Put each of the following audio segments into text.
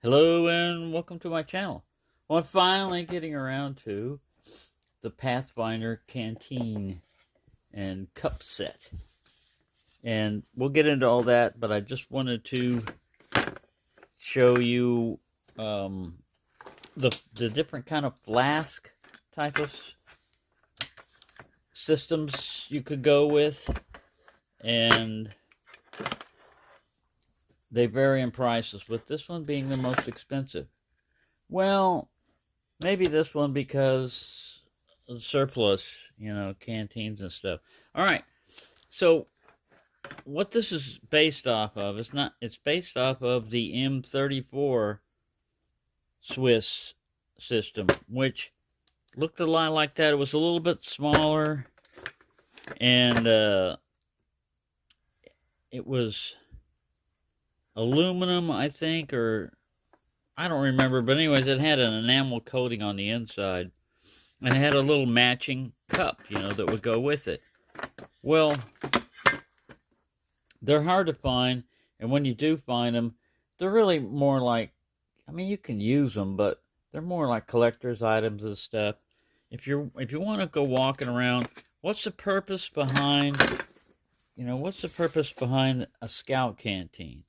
Hello and welcome to my channel. Well, I'm finally getting around to the Pathfinder Canteen and Cup set. And we'll get into all that, but I just wanted to show you the different kind of flask type of systems you could go with. And they vary in prices, with this one being the most expensive. Well, maybe this one because of surplus, canteens and stuff. All right, so what this is based off of, it's based off of the M34 Swiss system, which looked a lot like that. It was a little bit smaller, and it was aluminum, I think, or I don't remember, but anyways, it had an enamel coating on the inside, and it had a little matching cup, that would go with it. Well, they're hard to find, and when you do find them, they're really more like, you can use them, but they're more like collector's items and stuff. If you want to go walking around, what's the purpose behind, a Scout Canteen?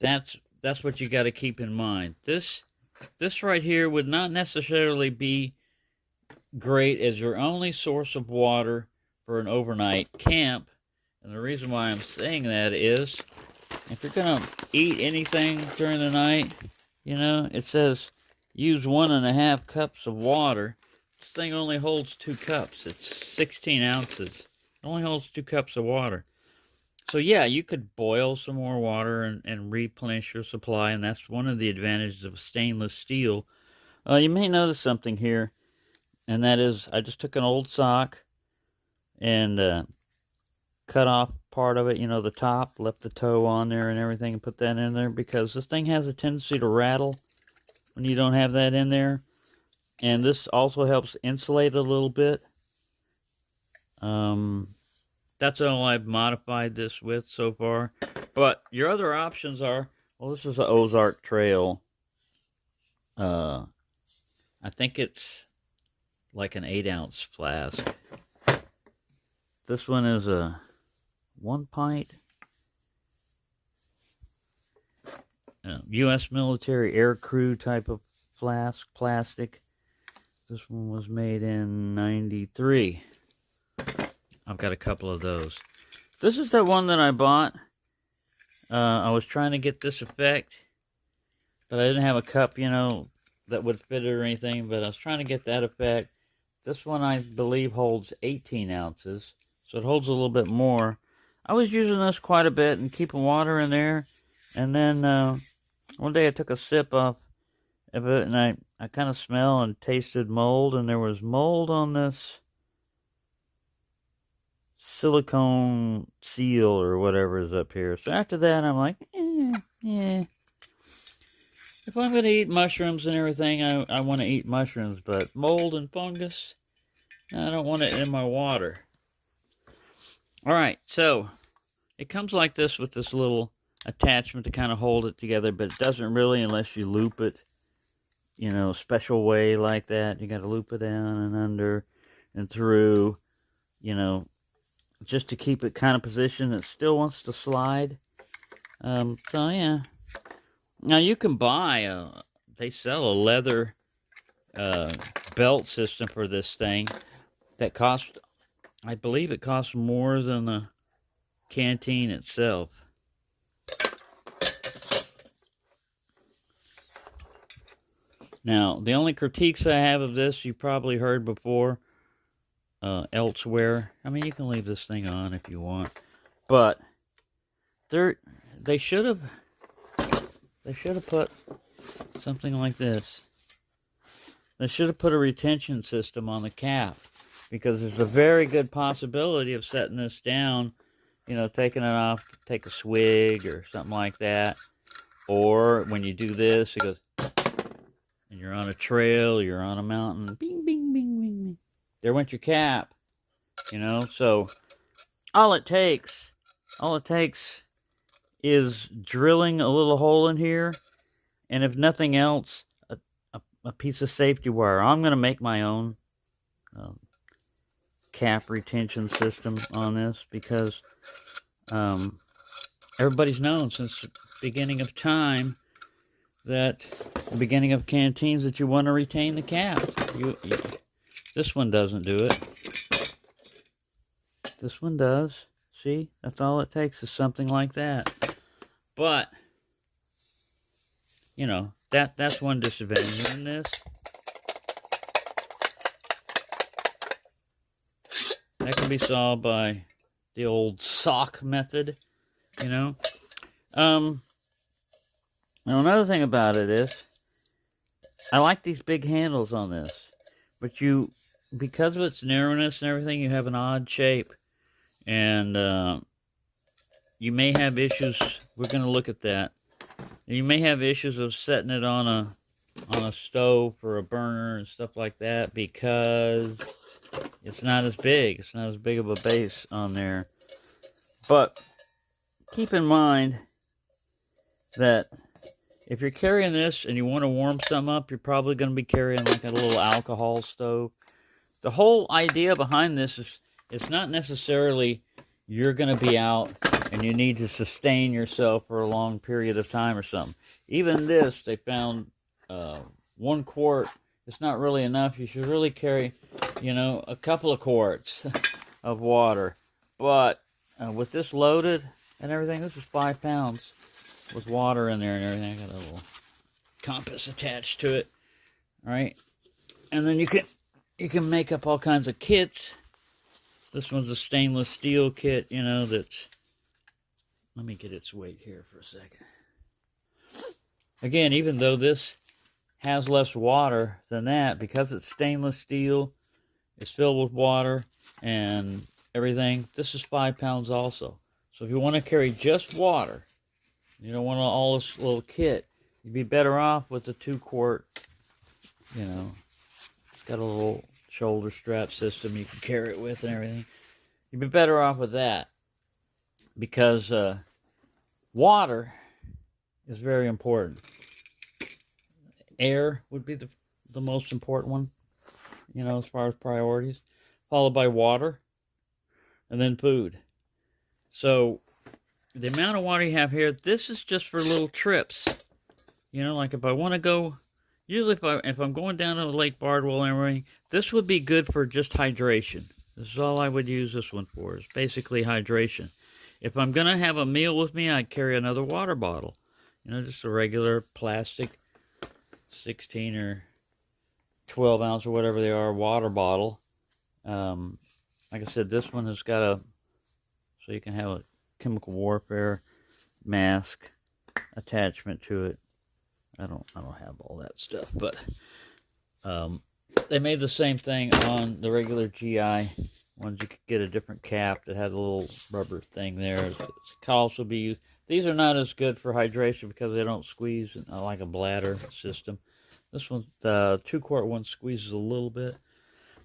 That's what you got to keep in mind. This right here would not necessarily be great as your only source of water for an overnight camp. And the reason why I'm saying that is, if you're going to eat anything during the night, it says use 1.5 cups of water. This thing only holds 2 cups. It's 16 ounces. It only holds 2 cups of water. So yeah, you could boil some more water and replenish your supply, and that's one of the advantages of stainless steel. You may notice something here, and that is I just took an old sock and cut off part of it, the top, left the toe on there and everything, and put that in there because this thing has a tendency to rattle when you don't have that in there. And this also helps insulate a little bit. That's all I've modified this with so far. But your other options are, well, this is an Ozark Trail. I think it's like an 8-ounce flask. This one is a 1 pint. U.S. military air crew type of flask, plastic. This one was made in '93. I've got a couple of those. This is the one that I bought. I was trying to get this effect, but I didn't have a cup, that would fit it or anything, but I was trying to get that effect. This one, I believe, holds 18 ounces, so it holds a little bit more. I was using this quite a bit and keeping water in there, and then one day I took a sip off of it, and I kind of smelled and tasted mold, and there was mold on this silicone seal or whatever is up here. So after that, I'm like, yeah. If I'm going to eat mushrooms and everything, I want to eat mushrooms, but mold and fungus, I don't want it in my water. Alright, so it comes like this with this little attachment to kind of hold it together, but it doesn't really unless you loop it, a special way like that. You got to loop it down and under and through, just to keep it kind of positioned. It still wants to slide. So yeah. Now you can buy they sell a leather belt system for this thing that costs, I believe it costs more than the canteen itself. Now, the only critiques I have of this, you probably heard before elsewhere. You can leave this thing on if you want, but they should have put something like this. They should have put a retention system on the cap, because there's a very good possibility of setting this down, taking it off, take a swig or something like that. Or when you do this, it goes, and you're on a trail, you're on a mountain, bing, bing, bing, bing, bing. There went your cap, so all it takes is drilling a little hole in here And if nothing else, a piece of safety wire. I'm going to make my own cap retention system on this because everybody's known since the beginning of time that the beginning of canteens that you want to retain the cap. This one doesn't do it. This one does. See, that's all it takes is something like that. But you know, that's one disadvantage in this. That can be solved by the old sock method, you know. Now another thing about it is, I like these big handles on this, but because of its narrowness and everything, you have an odd shape, and you may have issues. We're going to look at that. You may have issues of setting it on a stove or a burner and stuff like that because it's not as big. It's not as big of a base on there. But keep in mind that if you're carrying this and you want to warm something up, you're probably going to be carrying like a little alcohol stove. The whole idea behind this is it's not necessarily you're going to be out and you need to sustain yourself for a long period of time or something. Even this, they found 1 quart. It's not really enough. You should really carry, you know, a couple of quarts of water. But with this loaded and everything, this is 5 pounds with water in there and everything. I got a little compass attached to it. All right, and then you can make up all kinds of kits. This one's a stainless steel kit, you know, that's... Let me get its weight here for a second. Again, even though this has less water than that, because it's stainless steel, it's filled with water and everything, this is 5 pounds also. So if you want to carry just water, you don't want all this little kit, you'd be better off with the 2 quart, you know, it's got a little shoulder strap system you can carry it with and everything. You'd be better off with that because water is very important. Air would be the most important one, you know, as far as priorities, followed by water and then food. So the amount of water you have here, this is just for little trips. You know, like if I want to go, usually if I'm going down to Lake Bardwell and everything, this would be good for just hydration. This is all I would use this one for, is basically hydration. If I'm going to have a meal with me, I'd carry another water bottle. You know, just a regular plastic 16 or 12 ounce or whatever they are water bottle. Like I said, this one has got so you can have a chemical warfare mask attachment to it. I don't have all that stuff, but they made the same thing on the regular GI ones. You could get a different cap that had a little rubber thing there. It could also be used. These are not as good for hydration because they don't squeeze like a bladder system. This one, the 2 quart one, squeezes a little bit.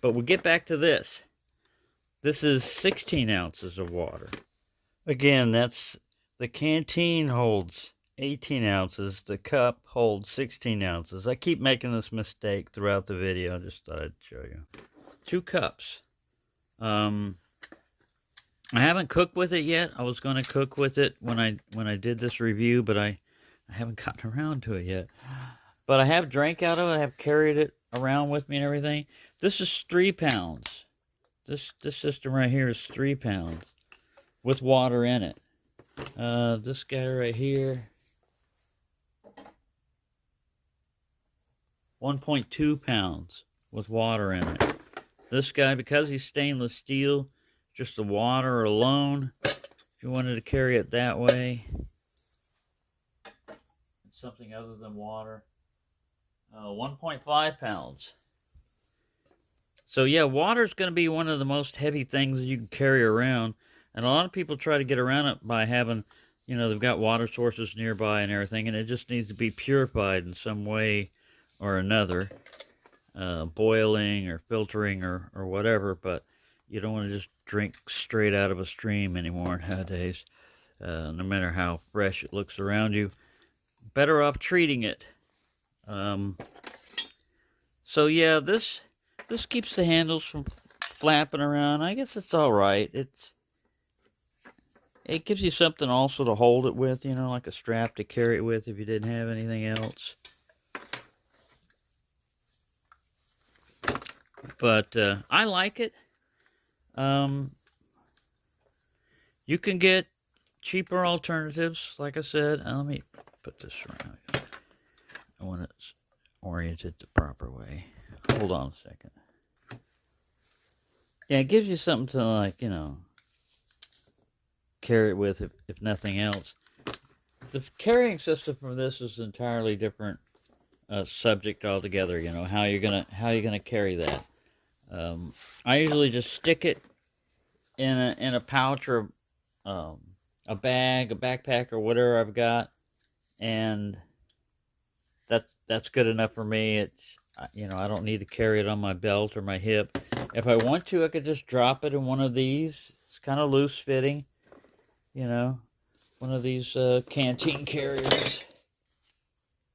But we'll get back to this. This is 16 ounces of water. Again, the canteen holds 18 ounces. The cup holds 16 ounces. I keep making this mistake throughout the video. I just thought I'd show you. 2 cups. I haven't cooked with it yet. I was going to cook with it when I did this review, but I haven't gotten around to it yet. But I have drank out of it. I have carried it around with me and everything. This is 3 pounds. This system right here is 3 pounds with water in it. This guy right here, 1.2 pounds with water in it. This guy, because he's stainless steel, just the water alone, if you wanted to carry it that way, it's something other than water, 1.5 pounds. So yeah, water is going to be one of the most heavy things you can carry around. And a lot of people try to get around it by having, you know, they've got water sources nearby and everything, and it just needs to be purified in some way or another, boiling or filtering or whatever. But you don't want to just drink straight out of a stream anymore nowadays, no matter how fresh it looks around you. Better off treating it So yeah, this keeps the handles from flapping around. I guess it's all right. It gives you something also to hold it with, you know, like a strap to carry it with if you didn't have anything else. But I like it. You can get cheaper alternatives, like I said. Let me put this around. I want it oriented the proper way. Hold on a second. Yeah, it gives you something to, like, you know, carry it with if nothing else. The carrying system for this is an entirely different subject altogether. You know, how you're gonna carry that. I usually just stick it in a pouch or a bag, a backpack, or whatever I've got, and that's good enough for me. It's, you know, I don't need to carry it on my belt or my hip. If I want to, I could just drop it in one of these. It's kind of loose fitting, you know, one of these canteen carriers,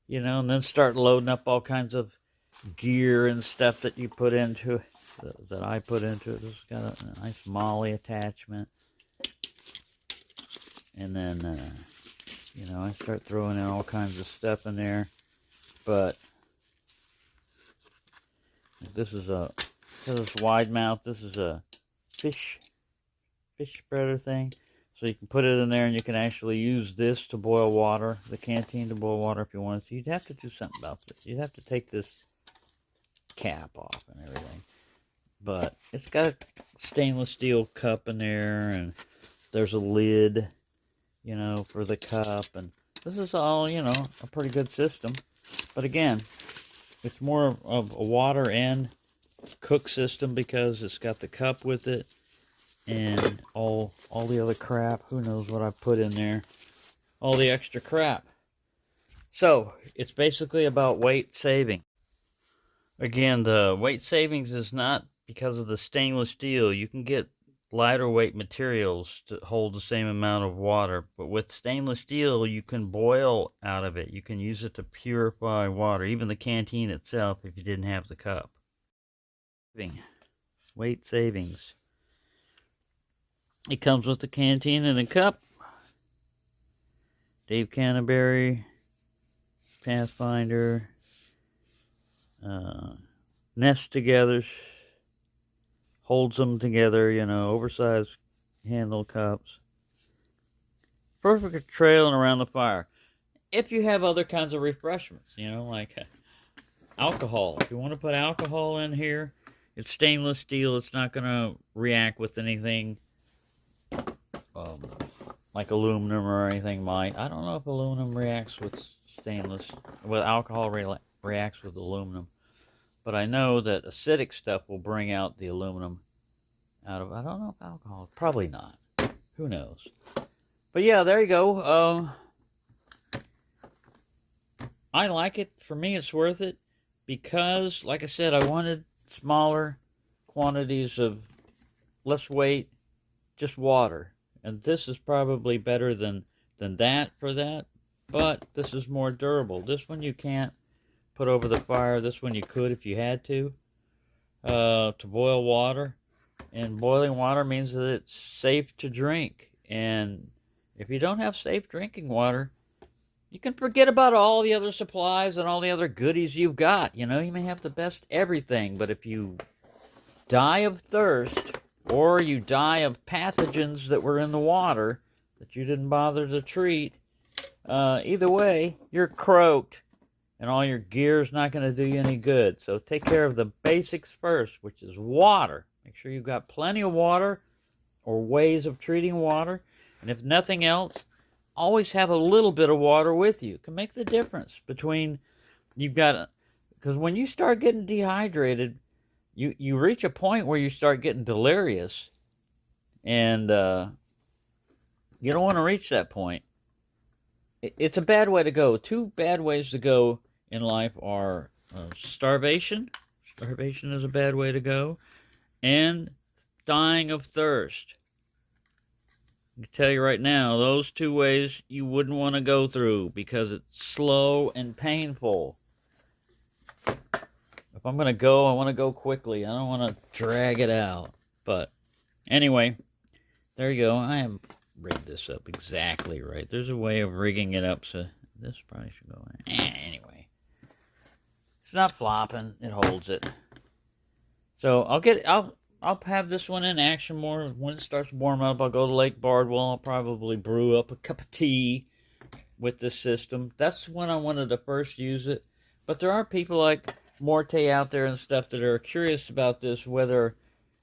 you know, and then start loading up all kinds of gear and stuff that you put into it, that I put into it. This has got a nice molly attachment. And then, you know, I start throwing in all kinds of stuff in there. But this is because it's wide mouth, this is a fish spreader thing. So you can put it in there and you can actually use this to boil water, the canteen to boil water if you wanted to. You'd have to do something about this. You'd have to take this cap off and everything. But it's got a stainless steel cup in there, and there's a lid, you know, for the cup. And this is all, you know, a pretty good system. But again, it's more of a water and cook system because it's got the cup with it and all the other crap. Who knows what I put in there? All the extra crap. So it's basically about weight saving. Again, the weight savings is not because of the stainless steel. You can get lighter weight materials to hold the same amount of water, but with stainless steel you can boil out of it. You can use it to purify water, even the canteen itself, if you didn't have the cup. Weight savings. It comes with the canteen and the cup. Dave Canterbury, Pathfinder, nest together, holds them together, you know, oversized handle cups. Perfect for trailing around the fire. If you have other kinds of refreshments, you know, like alcohol. If you want to put alcohol in here, it's stainless steel. It's not going to react with anything like aluminum or anything might. I don't know if aluminum reacts with stainless. Well, alcohol reacts with aluminum. But I know that acidic stuff will bring out the aluminum out of, I don't know if alcohol, probably not. Who knows? But yeah, there you go. I like it. For me, it's worth it because, like I said, I wanted smaller quantities of less weight, just water. And this is probably better than that for that, but this is more durable. This one you can't put over the fire. This one you could if you had to boil water. And boiling water means that it's safe to drink. And if you don't have safe drinking water, you can forget about all the other supplies and all the other goodies you've got. You know, you may have the best everything, but if you die of thirst, or you die of pathogens that were in the water that you didn't bother to treat, either way, you're croaked. And all your gear is not going to do you any good. So take care of the basics first, which is water. Make sure you've got plenty of water or ways of treating water. And if nothing else, always have a little bit of water with you. It can make the difference between because when you start getting dehydrated, you reach a point where you start getting delirious. And you don't want to reach that point. It's a bad way to go. Two bad ways to go in life are starvation. Starvation is a bad way to go. And dying of thirst. I can tell you right now, those two ways you wouldn't want to go through because it's slow and painful. if I'm going to go, I want to go quickly. I don't want to drag it out. But anyway, there you go. I have rigged this up exactly right. There's a way of rigging it up so this probably should go in. Anyway, it's not flopping. It holds it. So I'll have this one in action more when it starts warming up. I'll go to Lake Bardwell. I'll probably brew up a cup of tea with this system. That's when I wanted to first use it. But there are people like Morte out there and stuff that are curious about this, whether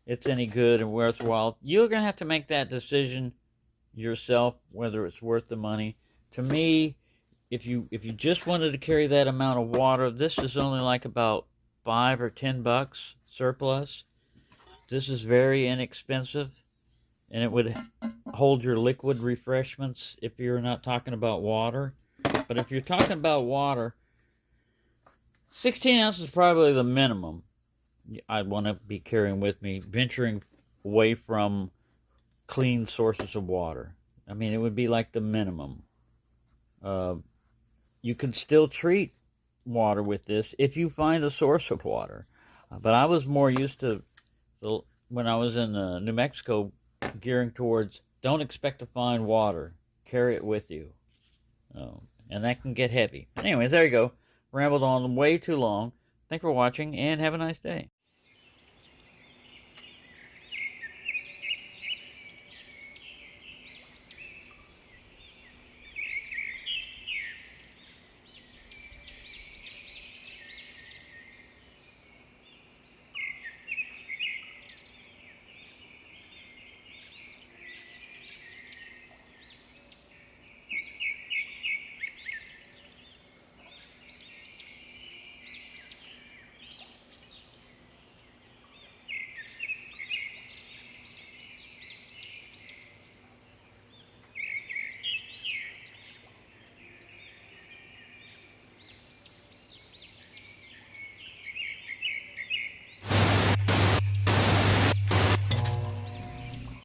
it's any good and worthwhile. You're going to have to make that decision yourself, whether it's worth the money. To me, if you just wanted to carry that amount of water, this is only like about $5 or $10 surplus. This is very inexpensive, and it would hold your liquid refreshments if you're not talking about water. But if you're talking about water, 16 ounces is probably the minimum I'd want to be carrying with me, venturing away from clean sources of water. I mean, it would be like the minimum. You can still treat water with this if you find a source of water. But I was more used to, when I was in New Mexico, gearing towards, don't expect to find water. Carry it with you. And that can get heavy. Anyways, there you go. Rambled on way too long. Thanks for watching, and have a nice day.